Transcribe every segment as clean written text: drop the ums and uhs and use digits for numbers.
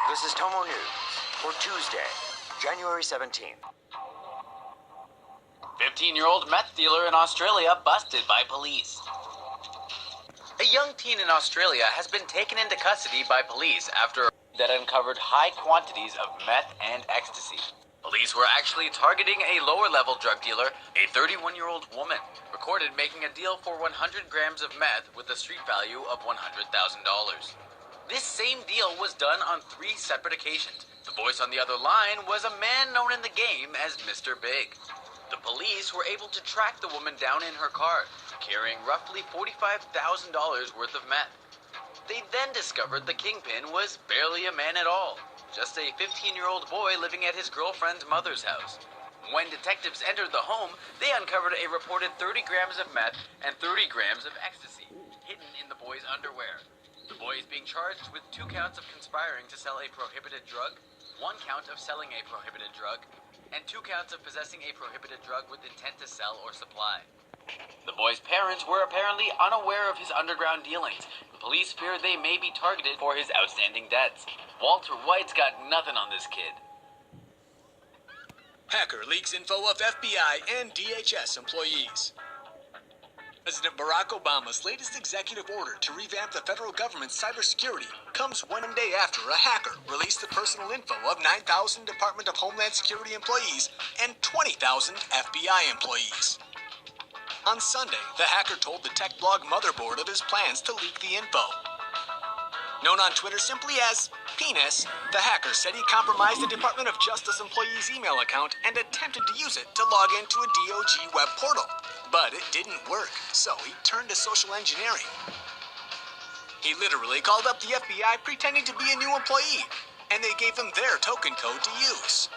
This is Tomonews for Tuesday, January 17th. 15-year-old meth dealer in Australia busted by police. A young teen in Australia has been taken into custody by police after that uncovered high quantities of meth and ecstasy. Police were actually targeting a lower-level drug dealer, a 31-year-old woman, recorded making a deal for 100 grams of meth with a street value of $100,000. This same deal was done on 3 separate occasions. The voice on the other line was a man known in the game as Mr. Big. The police were able to track the woman down in her car, carrying roughly $45,000 worth of meth. They then discovered the kingpin was barely a man at all, just a 15-year-old boy living at his girlfriend's mother's house. When detectives entered the home, they uncovered a reported 30 grams of meth and 30 grams of ecstasy hidden in the boy's underwear. The boy is being charged with 2 counts of conspiring to sell a prohibited drug, 1 count of selling a prohibited drug, and 2 counts of possessing a prohibited drug with intent to sell or supply. The boy's parents were apparently unaware of his underground dealings. The police fear they may be targeted for his outstanding debts. Walter White's got nothing on this kid. Hacker leaks info of FBI and DHS employees. President Barack Obama's latest executive order to revamp the federal government's cybersecurity comes 1 day after a hacker released the personal info of 9,000 Department of Homeland Security employees and 20,000 FBI employees. On Sunday, the hacker told the tech blog Motherboard of his plans to leak the info. Known on Twitter simply as Penis, the hacker said he compromised the Department of Justice employee's email account and attempted to use it to log into a DOJ web portal. But it didn't work, so he turned to social engineering. He literally called up the FBI pretending to be a new employee, and they gave him their token code to use.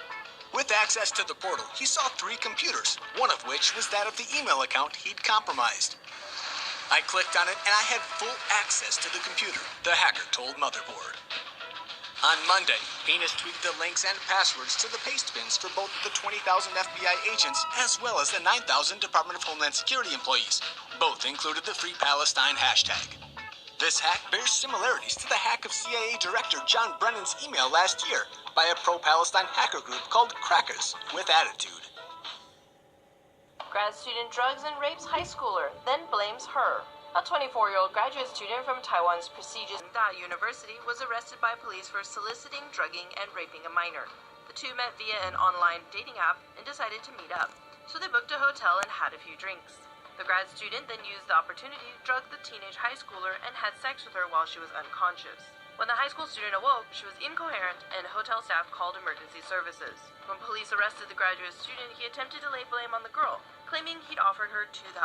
With access to the portal, he saw 3 computers, one of which was that of the email account he'd compromised. I clicked on it and I had full access to the computer, the hacker told Motherboard. On Monday, Penis tweeted the links and passwords to the paste bins for both the 20,000 FBI agents as well as the 9,000 Department of Homeland Security employees. Both included the Free Palestine hashtag. This hack bears similarities to the hack of CIA Director John Brennan's email last year by a pro-Palestine hacker group called Crackers with Attitude. Grad student drugs and rapes high schooler, then blames her. A 24-year-old graduate student from Taiwan's prestigious Da University was arrested by police for soliciting, drugging, and raping a minor. The two met via an online dating app and decided to meet up, so they booked a hotel and had a few drinks. The grad student then used the opportunity to drug the teenage high schooler and had sex with her while she was unconscious. When the high school student awoke, she was incoherent and hotel staff called emergency services. When police arrested the graduate student, he attempted to lay blame on the girl, claiming he'd offered her $2,000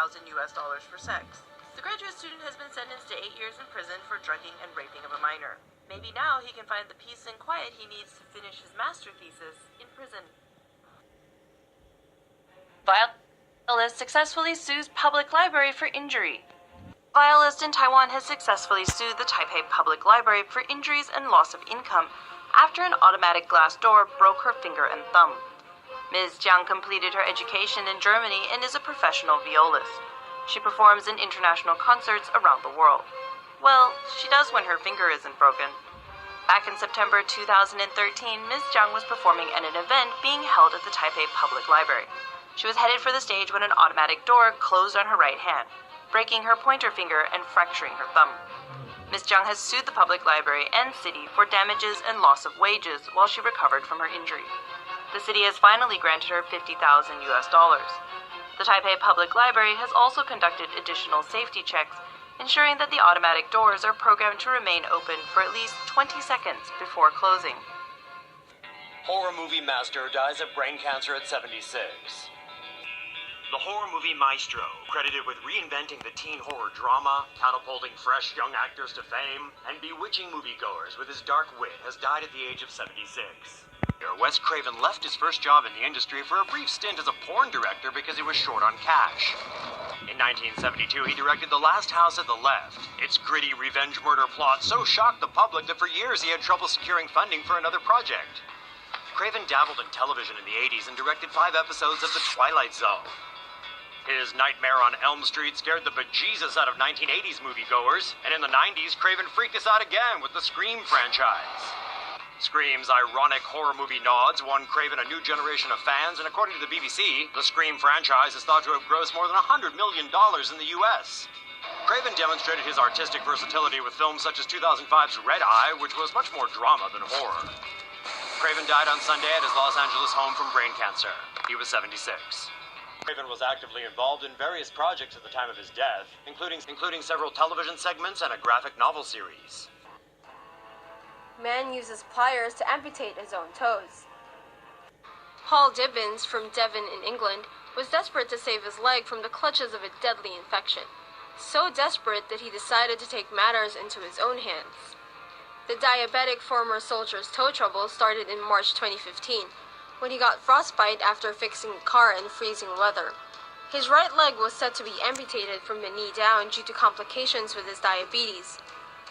for sex. The graduate student has been sentenced to 8 years in prison for drugging and raping of a minor. Maybe now he can find the peace and quiet he needs to finish his master thesis in prison. Violist successfully sues public library for injury. Violist in Taiwan has successfully sued the Taipei Public Library for injuries and loss of income after an automatic glass door broke her finger and thumb. Ms. Jiang completed her education in Germany and is a professional violist. She performs in international concerts around the world. Well, she does when her finger isn't broken. Back in September 2013, Ms. Jiang was performing at an event being held at the Taipei Public Library. She was headed for the stage when an automatic door closed on her right hand, breaking her pointer finger and fracturing her thumb. Ms. Jiang has sued the public library and city for damages and loss of wages while she recovered from her injury. The city has finally granted her $50,000. The Taipei Public Library has also conducted additional safety checks, ensuring that the automatic doors are programmed to remain open for at least 20 seconds before closing. Horror movie master dies of brain cancer at 76. The horror movie maestro, credited with reinventing the teen horror drama, catapulting fresh young actors to fame, and bewitching moviegoers with his dark wit, has died at the age of 76. Wes Craven left his first job in the industry for a brief stint as a porn director because he was short on cash. In 1972, he directed The Last House at the Left. Its gritty revenge murder plot so shocked the public that for years he had trouble securing funding for another project. Craven dabbled in television in the 80s and directed 5 episodes of The Twilight Zone. His Nightmare on Elm Street scared the bejesus out of 1980s moviegoers, and in the 90s, Craven freaked us out again with the Scream franchise. Scream's ironic horror movie nods won Craven a new generation of fans, and according to the BBC, the Scream franchise is thought to have grossed more than $100 million in the US. Craven demonstrated his artistic versatility with films such as 2005's Red Eye, which was much more drama than horror. Craven died on Sunday at his Los Angeles home from brain cancer. He was 76. Craven was actively involved in various projects at the time of his death, including several television segments and a graphic novel series. Man uses pliers to amputate his own toes. Paul Dibbins from Devon in England was desperate to save his leg from the clutches of a deadly infection. So desperate that he decided to take matters into his own hands. The diabetic former soldier's toe trouble started in March 2015, when he got frostbite after fixing a car in freezing weather. His right leg was set to be amputated from the knee down due to complications with his diabetes.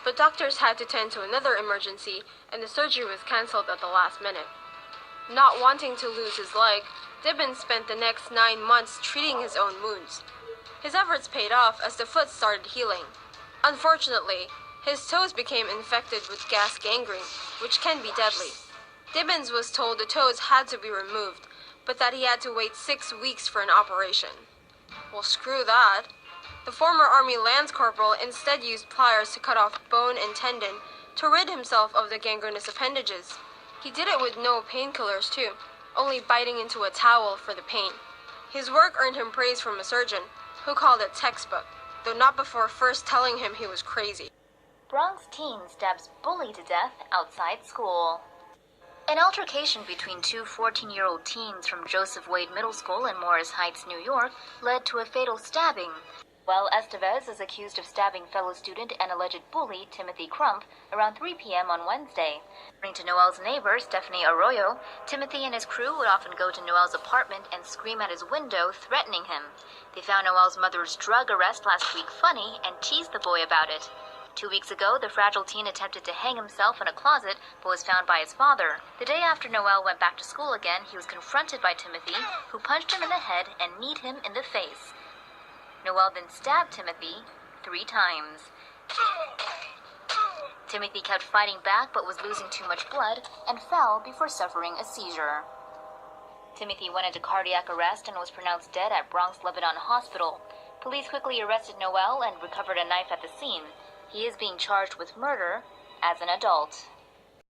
But doctors had to tend to another emergency, and the surgery was cancelled at the last minute. Not wanting to lose his leg, Dibbins spent the next 9 months treating his own wounds. His efforts paid off as the foot started healing. Unfortunately, his toes became infected with gas gangrene, which can be deadly. Dibbins was told the toes had to be removed, but that he had to wait 6 weeks for an operation. Well, screw that. The former Army Lance Corporal instead used pliers to cut off bone and tendon to rid himself of the gangrenous appendages. He did it with no painkillers too, only biting into a towel for the pain. His work earned him praise from a surgeon, who called it textbook, though not before first telling him he was crazy. Bronx teen stabs bully to death outside school. An altercation between two 14-year-old teens from Joseph Wade Middle School in Morris Heights, New York, led to a fatal stabbing. While Estevez is accused of stabbing fellow student and alleged bully Timothy Crump around 3 p.m. on Wednesday. According to Noel's neighbor, Stephanie Arroyo, Timothy and his crew would often go to Noel's apartment and scream at his window, threatening him. They found Noel's mother's drug arrest last week funny and teased the boy about it. 2 weeks ago, the fragile teen attempted to hang himself in a closet, but was found by his father. The day after Noel went back to school again, he was confronted by Timothy, who punched him in the head and kneed him in the face. Noel then stabbed Timothy 3 times. Timothy kept fighting back, but was losing too much blood and fell before suffering a seizure. Timothy went into cardiac arrest and was pronounced dead at Bronx Lebanon Hospital. Police quickly arrested Noel and recovered a knife at the scene. He is being charged with murder as an adult.